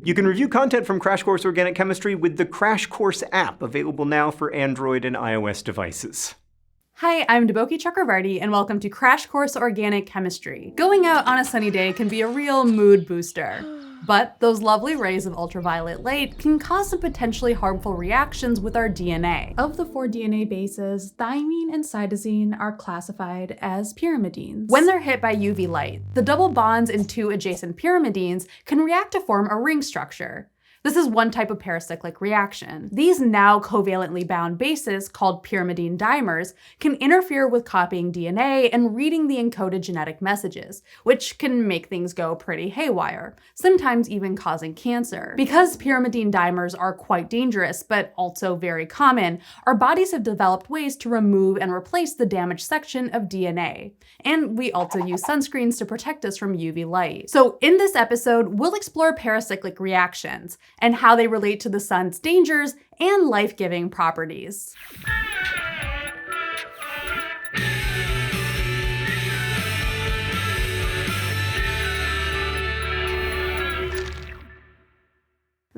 You can review content from Crash Course Organic Chemistry with the Crash Course app, available now for Android and iOS devices. Hi, I'm Deboki Chakravarti, and welcome to Crash Course Organic Chemistry. Going out on a sunny day can be a real mood booster. But those lovely rays of ultraviolet light can cause some potentially harmful reactions with our DNA. Of the 4 DNA bases, thymine and cytosine are classified as pyrimidines. When they're hit by UV light, the double bonds in 2 adjacent pyrimidines can react to form a ring structure. This is one type of paracyclic reaction. These now covalently bound bases, called pyrimidine dimers, can interfere with copying DNA and reading the encoded genetic messages, which can make things go pretty haywire, sometimes even causing cancer. Because pyrimidine dimers are quite dangerous, but also very common, our bodies have developed ways to remove and replace the damaged section of DNA. And we also use sunscreens to protect us from UV light. So in this episode, we'll explore paracyclic reactions and how they relate to the sun's dangers and life-giving properties.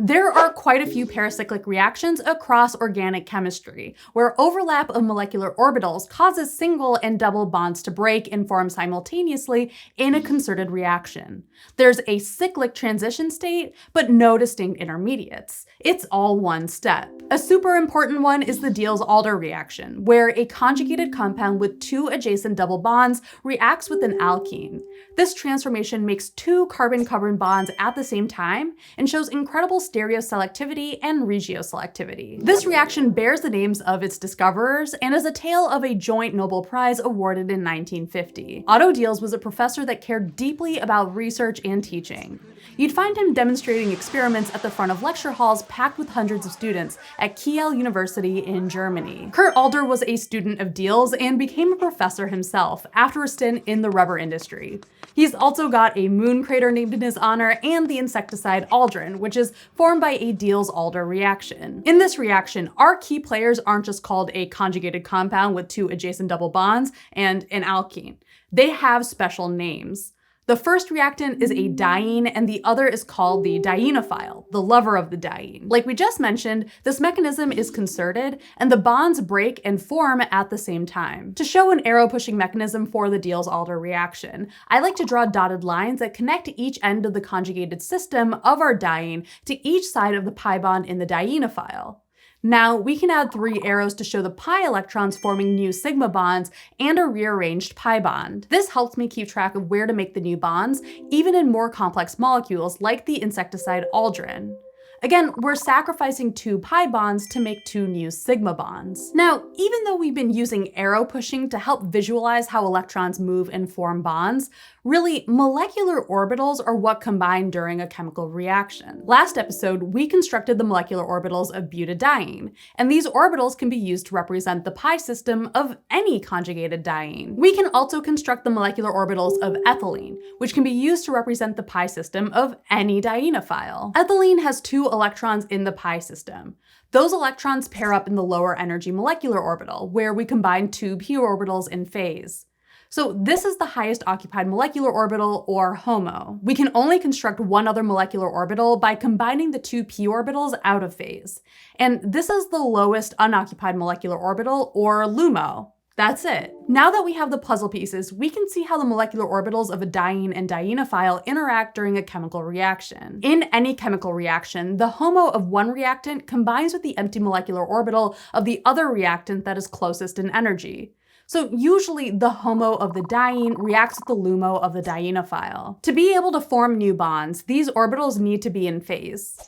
There are quite a few paracyclic reactions across organic chemistry, where overlap of molecular orbitals causes single and double bonds to break and form simultaneously in a concerted reaction. There's a cyclic transition state, but no distinct intermediates. It's all one step. A super important one is the Diels-Alder reaction, where a conjugated compound with 2 adjacent double bonds reacts with an alkene. This transformation makes 2 carbon-carbon bonds at the same time and shows incredible stereoselectivity and regioselectivity. This reaction bears the names of its discoverers and is a tale of a joint Nobel Prize awarded in 1950. Otto Diels was a professor that cared deeply about research and teaching. You'd find him demonstrating experiments at the front of lecture halls packed with hundreds of students at Kiel University in Germany. Kurt Alder was a student of Diels and became a professor himself after a stint in the rubber industry. He's also got a moon crater named in his honor and the insecticide aldrin, which is formed by a Diels-Alder reaction. In this reaction, our key players aren't just called a conjugated compound with 2 adjacent double bonds and an alkene. They have special names. The first reactant is a diene, and the other is called the dienophile, the lover of the diene. Like we just mentioned, this mechanism is concerted, and the bonds break and form at the same time. To show an arrow-pushing mechanism for the Diels-Alder reaction, I like to draw dotted lines that connect each end of the conjugated system of our diene to each side of the pi bond in the dienophile. Now, we can add 3 arrows to show the pi electrons forming new sigma bonds and a rearranged pi bond. This helps me keep track of where to make the new bonds, even in more complex molecules like the insecticide aldrin. Again, we're sacrificing 2 pi bonds to make 2 new sigma bonds. Now, even though we've been using arrow pushing to help visualize how electrons move and form bonds, really, molecular orbitals are what combine during a chemical reaction. Last episode, we constructed the molecular orbitals of butadiene, and these orbitals can be used to represent the pi system of any conjugated diene. We can also construct the molecular orbitals of ethylene, which can be used to represent the pi system of any dienophile. Ethylene has 2 electrons in the pi system. Those electrons pair up in the lower energy molecular orbital, where we combine 2 p orbitals in phase. So this is the highest occupied molecular orbital, or HOMO. We can only construct one other molecular orbital by combining the 2 p orbitals out of phase. And this is the lowest unoccupied molecular orbital, or LUMO. That's it. Now that we have the puzzle pieces, we can see how the molecular orbitals of a diene and dienophile interact during a chemical reaction. In any chemical reaction, the HOMO of one reactant combines with the empty molecular orbital of the other reactant that is closest in energy. So usually the HOMO of the diene reacts with the LUMO of the dienophile. To be able to form new bonds, these orbitals need to be in phase.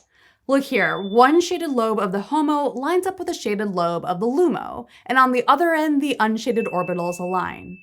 Look here, one shaded lobe of the HOMO lines up with a shaded lobe of the LUMO, and on the other end, the unshaded orbitals align.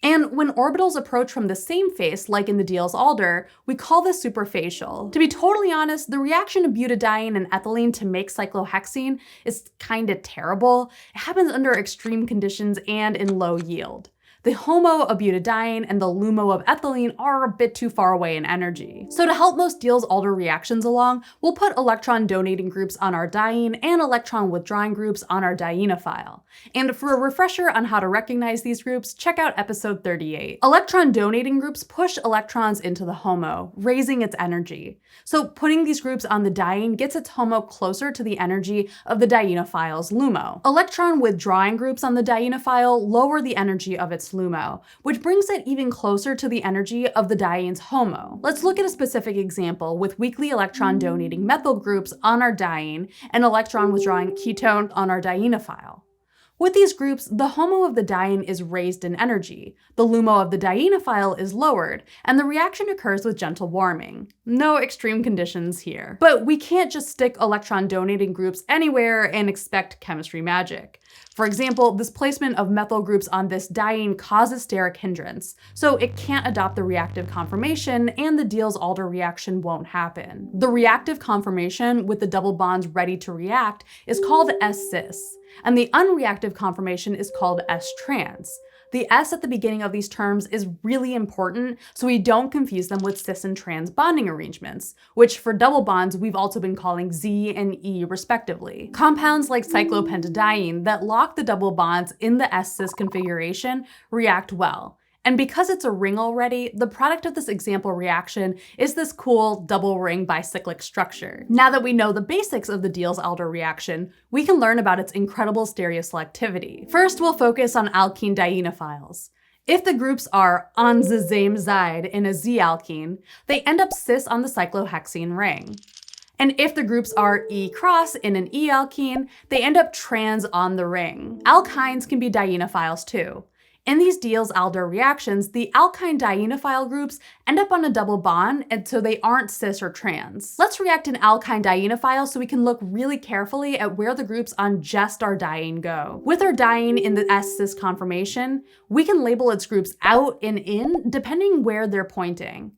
And when orbitals approach from the same face, like in the Diels-Alder, we call this superfacial. To be totally honest, the reaction of butadiene and ethylene to make cyclohexene is kinda terrible. It happens under extreme conditions and in low yield. The HOMO of butadiene and the LUMO of ethylene are a bit too far away in energy. So to help most Diels-Alder reactions along, we'll put electron donating groups on our diene and electron withdrawing groups on our dienophile. And for a refresher on how to recognize these groups, check out episode 38. Electron donating groups push electrons into the HOMO, raising its energy. So putting these groups on the diene gets its HOMO closer to the energy of the dienophile's LUMO. Electron withdrawing groups on the dienophile lower the energy of its LUMO, which brings it even closer to the energy of the diene's HOMO. Let's look at a specific example with weakly electron donating methyl groups on our diene and electron withdrawing ketone on our dienophile. With these groups, the HOMO of the diene is raised in energy, the LUMO of the dienophile is lowered, and the reaction occurs with gentle warming. No extreme conditions here. But we can't just stick electron donating groups anywhere and expect chemistry magic. For example, this placement of methyl groups on this diene causes steric hindrance, so it can't adopt the reactive conformation and the Diels-Alder reaction won't happen. The reactive conformation with the double bonds ready to react is called S-cis, and the unreactive conformation is called S-trans. The S at the beginning of these terms is really important so we don't confuse them with cis and trans bonding arrangements, which for double bonds we've also been calling Z and E respectively. Compounds like cyclopentadiene that lock the double bonds in the S-cis configuration react well. And because it's a ring already, the product of this example reaction is this cool double ring bicyclic structure. Now that we know the basics of the Diels-Alder reaction, we can learn about its incredible stereoselectivity. First, we'll focus on alkene dienophiles. If the groups are on the same side in a Z-alkene, they end up cis on the cyclohexene ring. And if the groups are E-cross in an E-alkene, they end up trans on the ring. Alkynes can be dienophiles too. In these Diels-Alder reactions, the alkyne dienophile groups end up on a double bond, and so they aren't cis or trans. Let's react an alkyne dienophile so we can look really carefully at where the groups on just our diene go. With our diene in the S-cis conformation, we can label its groups out and in depending where they're pointing.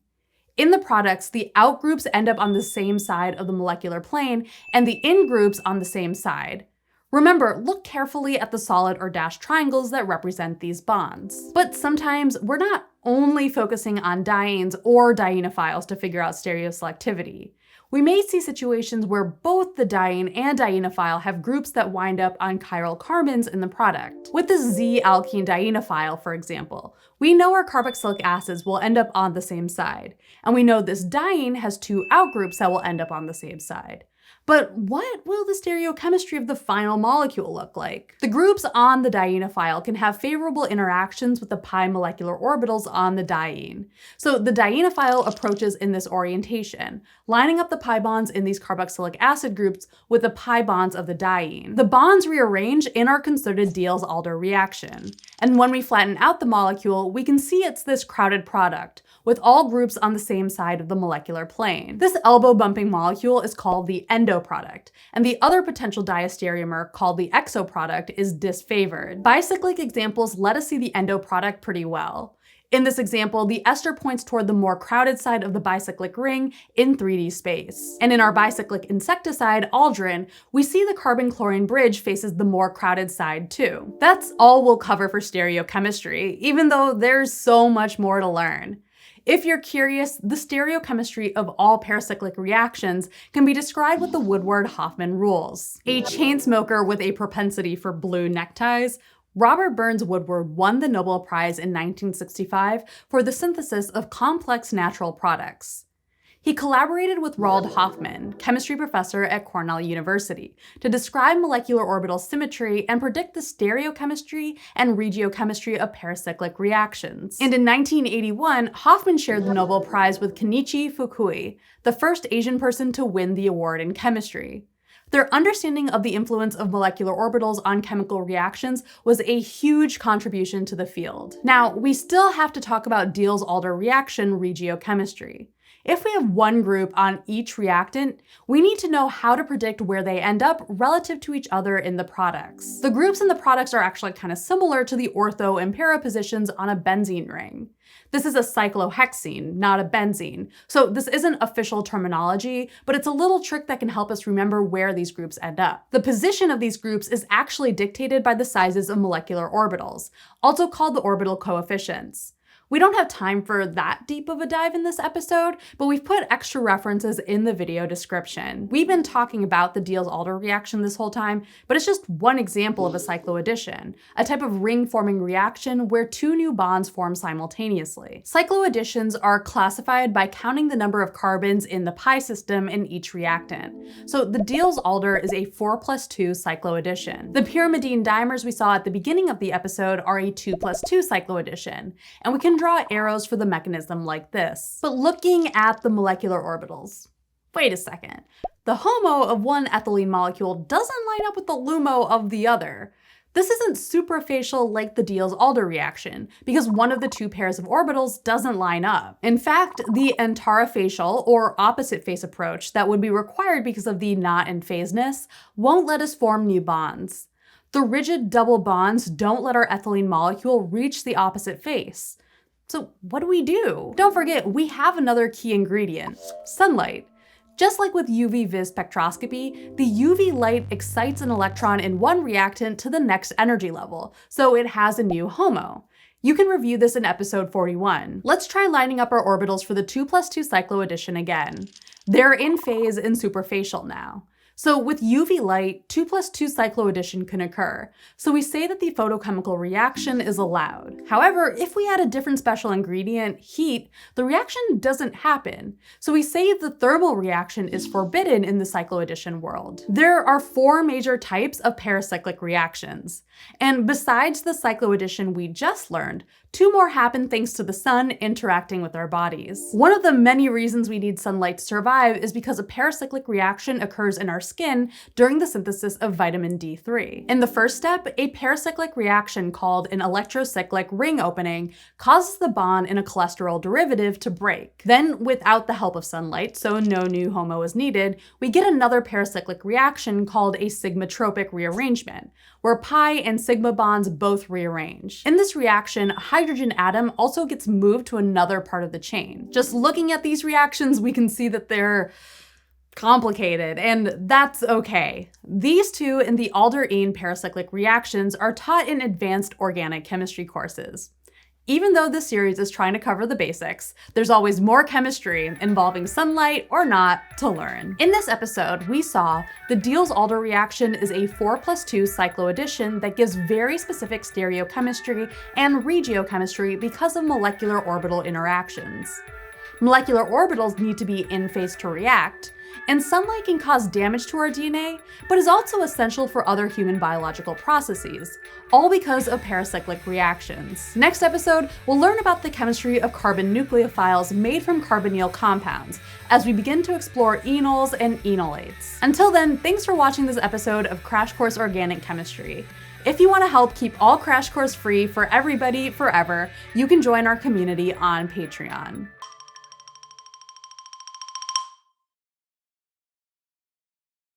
In the products, the out groups end up on the same side of the molecular plane, and the in groups on the same side. Remember, look carefully at the solid or dashed triangles that represent these bonds. But sometimes we're not only focusing on dienes or dienophiles to figure out stereoselectivity. We may see situations where both the diene and dienophile have groups that wind up on chiral carbons in the product. With the Z-alkene dienophile, for example, we know our carboxylic acids will end up on the same side, and we know this diene has two out groups that will end up on the same side. But what will the stereochemistry of the final molecule look like? The groups on the dienophile can have favorable interactions with the pi molecular orbitals on the diene. So the dienophile approaches in this orientation, lining up the pi bonds in these carboxylic acid groups with the pi bonds of the diene. The bonds rearrange in our concerted Diels-Alder reaction. And when we flatten out the molecule, we can see it's this crowded product, with all groups on the same side of the molecular plane. This elbow-bumping molecule is called the endoproduct, and the other potential diastereomer, called the exoproduct, is disfavored. Bicyclic examples let us see the endoproduct pretty well. In this example, the ester points toward the more crowded side of the bicyclic ring in 3D space. And in our bicyclic insecticide, aldrin, we see the carbon-chlorine bridge faces the more crowded side too. That's all we'll cover for stereochemistry, even though there's so much more to learn. If you're curious, the stereochemistry of all paracyclic reactions can be described with the Woodward-Hoffman rules. A chain smoker with a propensity for blue neckties, Robert Burns Woodward won the Nobel Prize in 1965 for the synthesis of complex natural products. He collaborated with Roald Hoffmann, chemistry professor at Cornell University, to describe molecular orbital symmetry and predict the stereochemistry and regiochemistry of paracyclic reactions. And in 1981, Hoffmann shared the Nobel Prize with Kenichi Fukui, the first Asian person to win the award in chemistry. Their understanding of the influence of molecular orbitals on chemical reactions was a huge contribution to the field. Now, we still have to talk about Diels-Alder reaction regiochemistry. If we have one group on each reactant, we need to know how to predict where they end up relative to each other in the products. The groups in the products are actually kind of similar to the ortho and para positions on a benzene ring. This is a cyclohexene, not a benzene. So this isn't official terminology, but it's a little trick that can help us remember where these groups end up. The position of these groups is actually dictated by the sizes of molecular orbitals, also called the orbital coefficients. We don't have time for that deep of a dive in this episode, but we've put extra references in the video description. We've been talking about the Diels-Alder reaction this whole time, but it's just one example of a cycloaddition, a type of ring-forming reaction where two new bonds form simultaneously. Cycloadditions are classified by counting the number of carbons in the pi system in each reactant. So the Diels-Alder is a 4+2 cycloaddition. The pyrimidine dimers we saw at the beginning of the episode are a 2+2 cycloaddition, and we can draw arrows for the mechanism like this. But looking at the molecular orbitals, wait a second. The HOMO of one ethylene molecule doesn't line up with the LUMO of the other. This isn't suprafacial like the Diels-Alder reaction, because one of the two pairs of orbitals doesn't line up. In fact, the antarafacial, or opposite face approach that would be required because of the not in phaseness, won't let us form new bonds. The rigid double bonds don't let our ethylene molecule reach the opposite face. So what do? Don't forget, we have another key ingredient, sunlight. Just like with UV-Vis spectroscopy, the UV light excites an electron in one reactant to the next energy level, so it has a new HOMO. You can review this in episode 41. Let's try lining up our orbitals for the 2+2 cycloaddition again. They're in phase and superfacial now. So with UV light, 2+2 cycloaddition can occur. So we say that the photochemical reaction is allowed. However, if we add a different special ingredient, heat, the reaction doesn't happen. So we say the thermal reaction is forbidden in the cycloaddition world. There are 4 major types of paracyclic reactions. And besides the cycloaddition we just learned, 2 more happen thanks to the sun interacting with our bodies. One of the many reasons we need sunlight to survive is because a paracyclic reaction occurs in our skin during the synthesis of vitamin D3. In the first step, a paracyclic reaction called an electrocyclic ring opening causes the bond in a cholesterol derivative to break. Then, without the help of sunlight, so no new HOMO is needed, we get another paracyclic reaction called a sigmatropic rearrangement, where pi and sigma bonds both rearrange. In this reaction, a hydrogen atom also gets moved to another part of the chain. Just looking at these reactions, we can see that they're complicated, and that's okay. These two and the Alder-Ene paracyclic reactions are taught in advanced organic chemistry courses. Even though this series is trying to cover the basics, there's always more chemistry involving sunlight or not to learn. In this episode, we saw the Diels-Alder reaction is a 4+2 cycloaddition that gives very specific stereochemistry and regiochemistry because of molecular orbital interactions. Molecular orbitals need to be in phase to react, and sunlight can cause damage to our DNA, but is also essential for other human biological processes, all because of paracyclic reactions. Next episode, we'll learn about the chemistry of carbon nucleophiles made from carbonyl compounds, as we begin to explore enols and enolates. Until then, thanks for watching this episode of Crash Course Organic Chemistry. If you want to help keep all Crash Course free for everybody forever, you can join our community on Patreon.